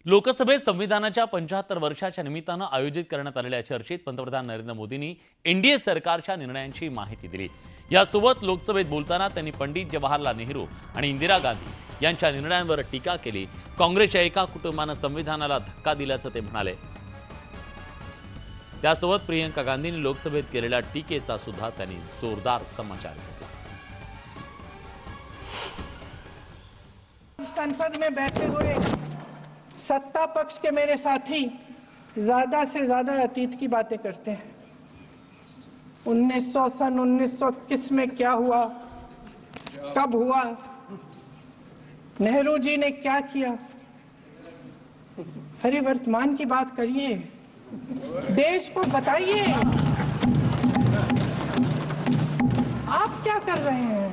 लोकसभेत संविधानाच्या 75 वर्षाच्या निमित्तानं आयोजित करण्यात आलेल्या चर्चेत पंतप्रधान नरेंद्र मोदींनी एनडीए सरकारच्या निर्णयांची माहिती दिली। यासोबत लोकसभेत बोलताना त्यांनी पंडित जवाहरलाल नेहरू आणि इंदिरा गांधी यांच्या निर्णयांवर टीका केली। काँग्रेसच्या एका कुटुंबानं संविधानाला धक्का दिल्याचं ते म्हणाले। त्यासोबत प्रियंका गांधींनी लोकसभेत केलेल्या टीकेचा सुद्धा त्यांनी जोरदार समाचार घेतला। संसद में बैठे हुए सत्ता पक्ष के मेरे साथी ज्यादा से ज्यादा अतीत की बातें करते हैं। 1921 में क्या हुआ, कब हुआ, नेहरू जी ने क्या किया। अरे वर्तमान की बात करिए, देश को बताइए आप क्या कर रहे हैं,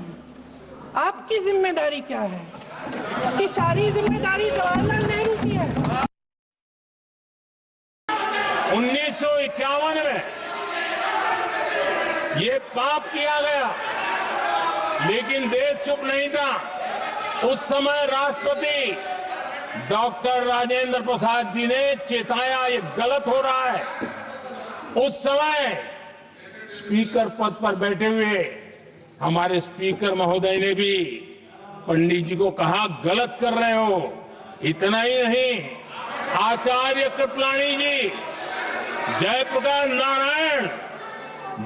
आपकी जिम्मेदारी क्या है। कि सारी जिम्मेदारी जवाहरलाल नेहरू की है। 1951 में ये पाप किया गया, लेकिन देश चुप नहीं था। उस समय राष्ट्रपति डॉक्टर राजेंद्र प्रसाद जी ने चेताया ये गलत हो रहा है। उस समय स्पीकर पद पर बैठे हुए हमारे स्पीकर महोदय ने भी पंडित जी को कहा गलत कर रहे हो। इतना ही नहीं, आचार्य कृपलानी जी, जयप्रकाश नारायण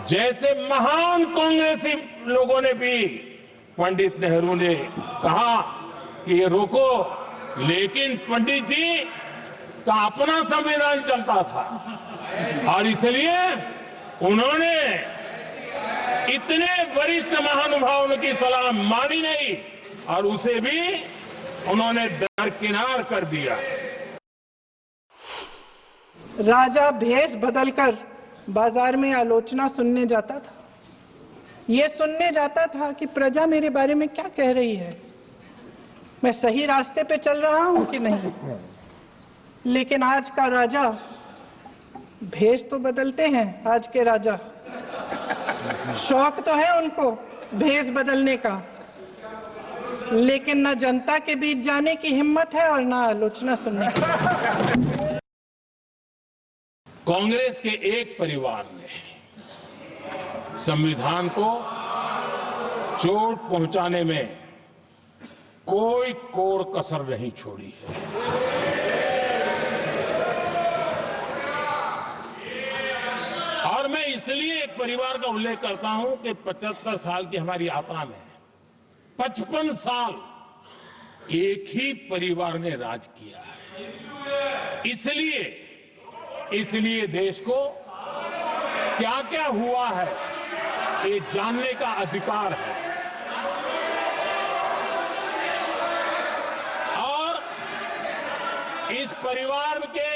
जैसे महान कांग्रेसी लोगों ने भी पंडित नेहरू ने कहा कि ये रोको, लेकिन पंडित जी का अपना संविधान चलता था और इसलिए उन्होंने इतने वरिष्ठ महानुभावों की सलाह मानी नहीं और उसे भी उन्होंने दरकिनार कर दिया। राजा भेष बदलकर बाजार में आलोचना सुनने जाता था। ये सुनने जाता था कि प्रजा मेरे बारे में क्या कह रही है, मैं सही रास्ते पे चल रहा हूं कि नहीं। लेकिन आज का राजा, भेष तो बदलते हैं आज के राजा, शौक तो है उनको भेष बदलने का, लेकिन न जनता के बीच जाने की हिम्मत है और न आलोचना सुनने की। कांग्रेस के एक परिवार ने संविधान को चोट पहुंचाने में कोई कोर कसर नहीं छोड़ी है। और मैं इसलिए एक परिवार का उल्लेख करता हूं कि 75 साल की हमारी यात्रा में 55 साल एक ही परिवार ने राज किया है। इसलिए देश को क्या क्या हुआ है ये जानने का अधिकार है। और इस परिवार के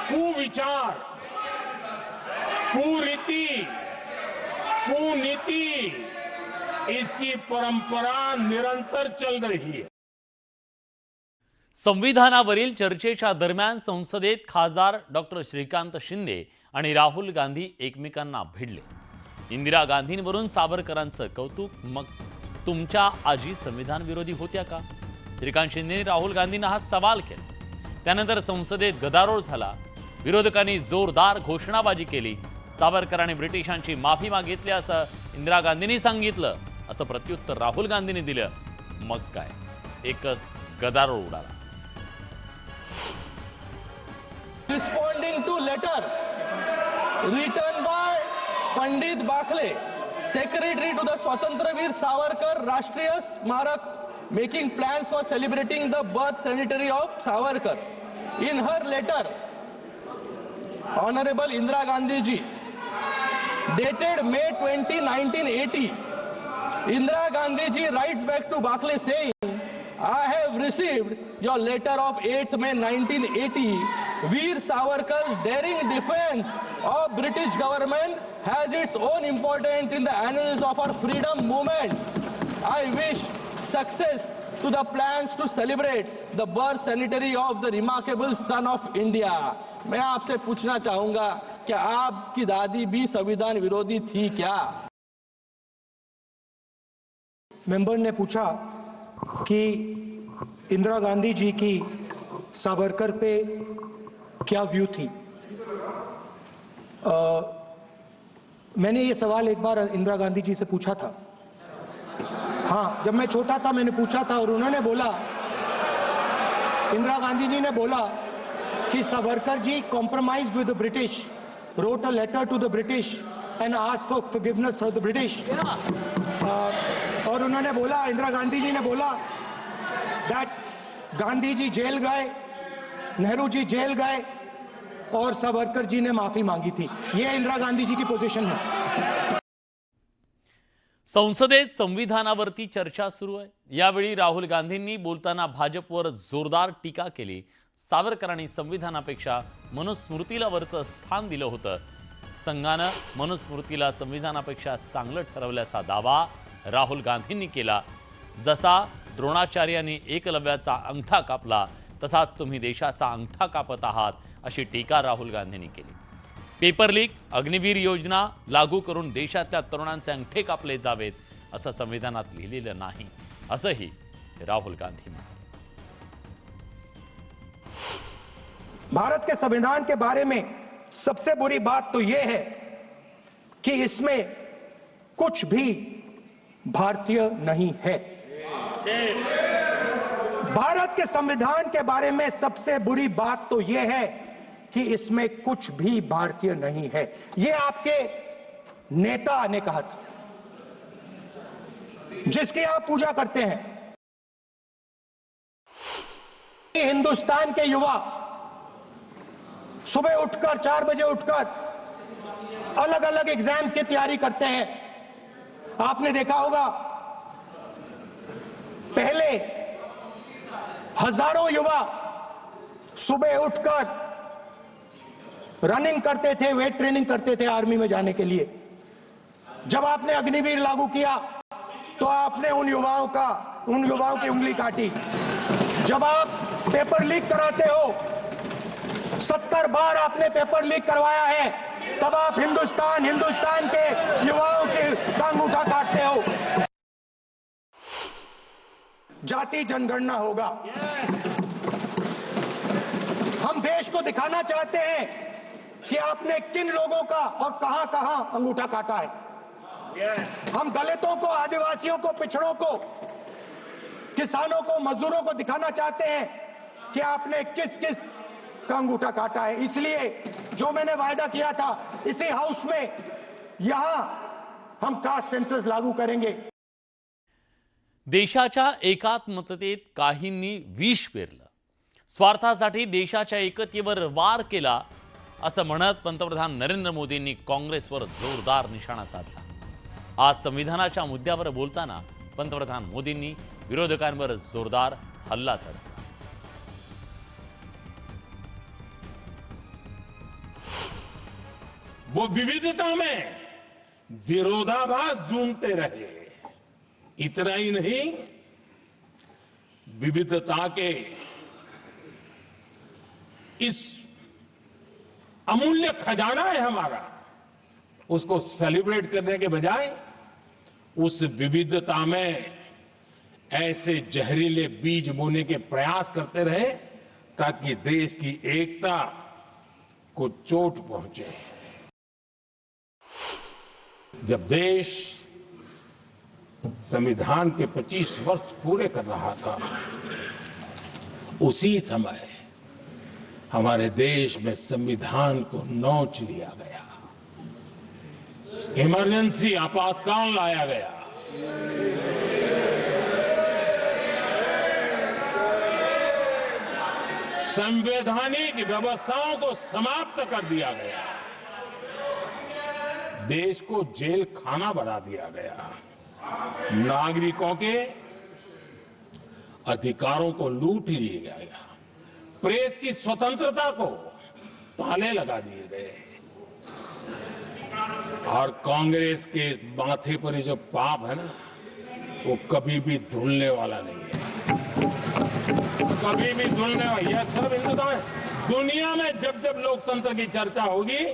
कुविचार, कुरीति, कुनीति, इसकी परंपरा निरंतर चल रही है। संविधानावरील चर्चेच्या दरम्यान संसदेत खासदार डॉक्टर श्रीकांत शिंदे आणि राहुल गांधी एकमेकांना भिडले। इंदिरा गांधींवरून सावरकरांचं कौतुक, मग तुमच्या आजी संविधान विरोधी होत्या का? श्रीकांत शिंदेने राहुल गांधींना हा सवाल केला। त्यानंतर संसदेत गदारोळ झाला। विरोधकांनी जोरदार घोषणाबाजी केली। सावरकरांनी ब्रिटिशांची माफी मागितली असं इंदिरा गांधींनी सांगितलं, असं प्रत्युत्तर राहुल गांधींनी दिलं। मग काय, एकच गदारोळ उडाला। Responding to letter written by Pandit Bakhle, Secretary to the Swatantraveer Savarkar Rashtriya Smarak, making plans for celebrating the birth centenary of Savarkar. In her letter, Honorable Indira Gandhi ji, dated May 20, 1980, Indira Gandhi ji writes back to Bakhle saying, I have received your letter of 8th May 1980. Veer Savarkar's daring defense of British government has its own importance in the annals of our freedom movement. I wish success to the plans to celebrate the birth centenary of the remarkable son of India. मैं आपसे पूछना चाहूंगा कि आपकी दादी भी संविधान विरोधी थी क्या? मेंबर ने पूछा कि इंदिरा गांधी जी की सावरकर पे क्या व्यू थी। मैंने ये सवाल एक बार इंदिरा गांधी जी से पूछा था। हाँ, जब मैं छोटा था मैंने पूछा था और उन्होंने बोला, इंदिरा गांधी जी ने बोला कि Savarkar ji compromised with the British, wrote a letter to the British and asked for forgiveness for the British. और उन्होंने बोला, इंदिरा गांधी जी ने बोला that गांधी जी जेल गए, नेहरू जी जेल गए और सावरकर जी ने माफी मांगी थी। ये इंदिरा गांधी जी की पोजीशन है। संसदेत संविधानावरती चर्चा सुरू आहे। यावेळी राहुल गांधींनी बोलताना भाजपवर जोरदार टीका केली। सावरकरांनी संविधानापेक्षा मनुस्मृतीला वरचं स्थान दिलं होतं। संघानं मनुस्मृतीला संविधानापेक्षा चांगलं ठरवल्याचा दावा राहुल गांधींनी केला। जसा द्रोणाचार्यांनी एकलव्याचा अंगठा कापला तसाच तुम्ही देशाचा अंगठा कापत आहात, अशी टीका राहुल गांधींनी केली। पेपर लीक, अग्निवीर योजना लागू करून देशातल्या तरुणांचे अंगठे कापले जावेत असं संविधानात लिहिलेलं नाही, असंही राहुल गांधी म्हणाले। भारत के संविधान के बारे में सबसे बुरी बात तो यह है कि इसमें कुछ भी भारतीय नहीं है। भारत के संविधान के बारे में सबसे बुरी बात तो यह है कि इसमें कुछ भी भारतीय नहीं है। यह आपके नेता ने कहा था, जिसकी आप पूजा करते हैं। हिंदुस्तान के युवा सुबह उठकर 4 बजे उठकर अलग अलग एग्जाम्स की तैयारी करते हैं। आपने देखा होगा, पहले हजारों युवा सुबह उठकर रनिंग करते थे, वेट ट्रेनिंग करते थे आर्मी में जाने के लिए। जब आपने अग्निवीर लागू किया तो आपने उन युवाओं की उंगली काटी। जब आप पेपर लीक कराते हो, 70 बार आपने पेपर लीक करवाया है, तब आप हिंदुस्तान के युवाओं का अंगूठा काटते हो। जाति जनगणना होगा। हम देश को दिखाना चाहते हैं कि आपने किन लोगों का और कहां कहां अंगूठा काटा है। हम दलितों को, आदिवासियों को, पिछड़ों को, किसानों को, मजदूरों को दिखाना चाहते हैं कि आपने किस किस का अंगूठा काटा है। इसलिए जो मैंने वायदा किया था, इसी हाउस में यहां हम कास्ट सेंसस लागू करेंगे। देशाच्या एकात्मतेत काहींनी विष पेरलं, स्वार्थासाठी देशाच्या एकतेवर वार केला, असं म्हणत पंतप्रधान नरेंद्र मोदींनी काँग्रेसवर जोरदार निशाणा साधला। आज संविधानाच्या मुद्द्यावर बोलताना पंतप्रधान मोदींनी विरोधकांवर जोरदार हल्ला चढवला। वो विविधता में विरोधाभास ढूंढते रहे। इतना ही नहीं, विविधता के इस अमूल्य खजाना है हमारा, उसको सेलिब्रेट करने के बजाय उस विविधता में ऐसे जहरीले बीज बोने के प्रयास करते रहे ताकि देश की एकता को चोट पहुंचे। जब देश संविधान के 25 वर्ष पूरे कर रहा था, उसी समय हमारे देश में संविधान को नोच लिया गया, इमरजेंसी आपातकाल लाया गया। संवैधानिक व्यवस्थाओं को समाप्त कर दिया गया, देश को जेल खाना बना दिया गया, नागरिकों के अधिकारों को लूट लिया गया, प्रेस की स्वतंत्रता को ताले लगा दिए गए। और कांग्रेस के माथे पर ये जो पाप है ना, वो कभी भी धुलने वाला नहीं है, कभी भी धुलने वाला। यह सब हिंदुस्तान, दुनिया में जब जब लोकतंत्र की चर्चा होगी,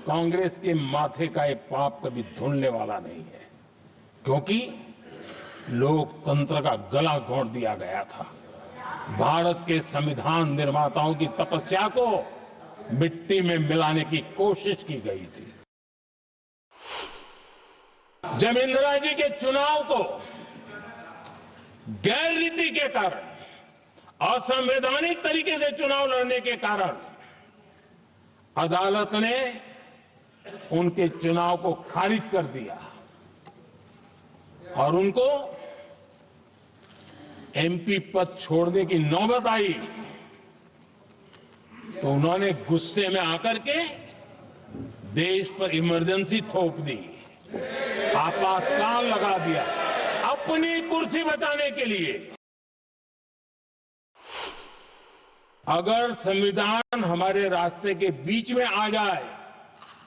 कांग्रेस के माथे का ये पाप कभी धुलने वाला नहीं है, क्योंकि लोकतंत्र का गला घोंट दिया गया था। भारत के संविधान निर्माताओं की तपस्या को मिट्टी में मिलाने की कोशिश की गई थी। जब इंदिरा जी के चुनाव को गैर रीति के कारण, असंवैधानिक तरीके से चुनाव लड़ने के कारण अदालत ने उनके चुनाव को खारिज कर दिया और उनको एमपी पद छोड़ने की नौबत आई, तो उन्होंने गुस्से में आकर के देश पर इमरजेंसी थोप दी, आपातकाल लगा दिया अपनी कुर्सी बचाने के लिए। अगर संविधान हमारे रास्ते के बीच में आ जाए,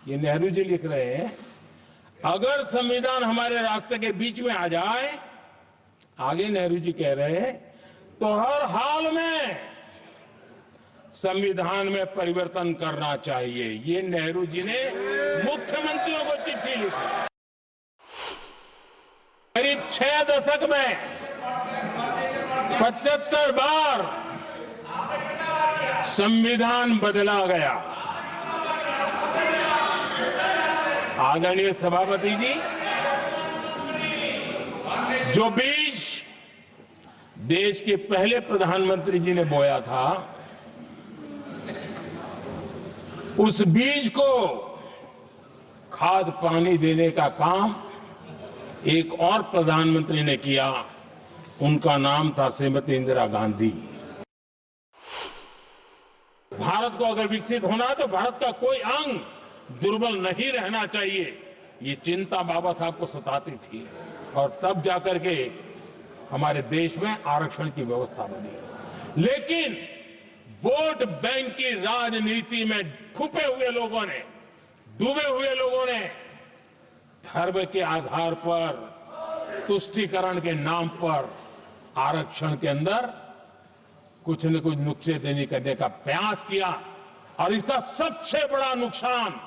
ये नेहरू जी लिख रहे हैं, अगर संविधान हमारे रास्ते के बीच में आ जाए, आगे नेहरू जी कह रहे हैं, तो हर हाल में संविधान में परिवर्तन करना चाहिए। ये नेहरू जी ने मुख्यमंत्रियों को चिट्ठी लिखी। करीब 6 दशक में 75 बार संविधान बदला गया। आदरणीय सभापति जी, जो बीज देश के पहले प्रधानमंत्री जी ने बोया था, उस बीज को खाद पानी देने का काम एक और प्रधानमंत्री ने किया। उनका नाम था श्रीमती इंदिरा गांधी। भारत को अगर विकसित होना है तो भारत का कोई अंग दुर्बल नहीं रहना चाहिए, ये चिंता बाबा साहब को सताती थी, और तब जाकर के हमारे देश में आरक्षण की व्यवस्था बनी। लेकिन वोट बैंक की राजनीति में छुपे हुए लोगों ने, डूबे हुए लोगों ने धर्म के आधार पर, तुष्टीकरण के नाम पर आरक्षण के अंदर कुछ न कुछ नुक्सेदनी करने का प्रयास किया, और इसका सबसे बड़ा नुकसान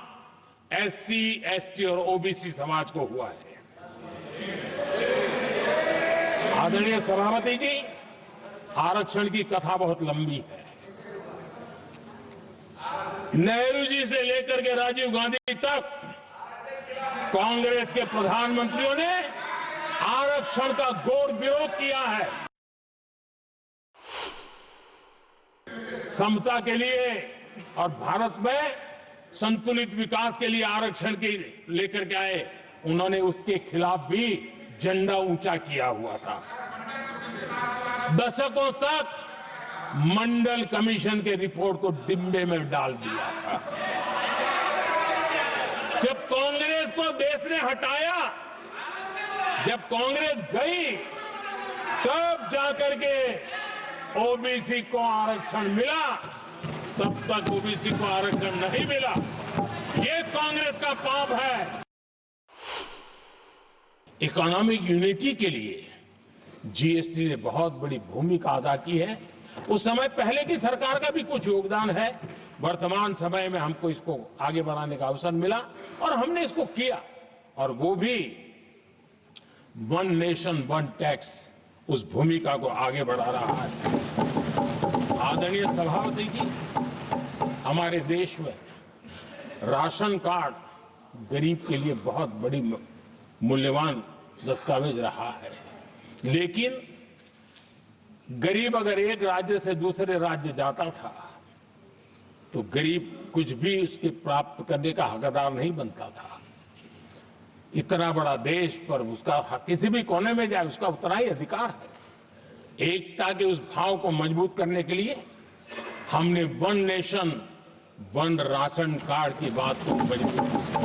एससी, एसटी और ओबीसी समाज को हुआ है। आदरणीय सभापति जी, आरक्षण की कथा बहुत लंबी है। नेहरू जी से लेकर के राजीव गांधी तक कांग्रेस के प्रधानमंत्रियों ने आरक्षण का घोर विरोध किया है। समता के लिए और भारत में संतुलित विकास के लिए आरक्षण के लेकर के आए, उन्होंने उसके खिलाफ भी झंडा ऊंचा किया हुआ था। दशकों तक मंडल कमीशन के रिपोर्ट को डिब्बे में डाल दिया था। जब कांग्रेस को देश ने हटाया, जब कांग्रेस गई, तब जाकर के ओबीसी को आरक्षण मिला, तब तक ओबीसी को आरक्षण नहीं मिला। ये कांग्रेस का पाप है। इकोनॉमिक यूनिटी के लिए जीएसटी ने बहुत बड़ी भूमिका अदा की है। उस समय पहले की सरकार का भी कुछ योगदान है। वर्तमान समय में हमको इसको आगे बढ़ाने का अवसर मिला और हमने इसको किया, और वो भी वन नेशन वन टैक्स उस भूमिका को आगे बढ़ा रहा है। आदरणीय सभापति जी, हमारे देश में राशन कार्ड गरीब के लिए बहुत बड़ी मूल्यवान दस्तावेज रहा है, लेकिन गरीब अगर एक राज्य से दूसरे राज्य जाता था तो गरीब कुछ भी उसके प्राप्त करने का हकदार नहीं बनता था। इतना बड़ा देश पर उसका किसी भी कोने में जाए उसका उतना ही अधिकार है। एकता के उस भाव को मजबूत करने के लिए हमने one nation one ration card की बात को मजबूत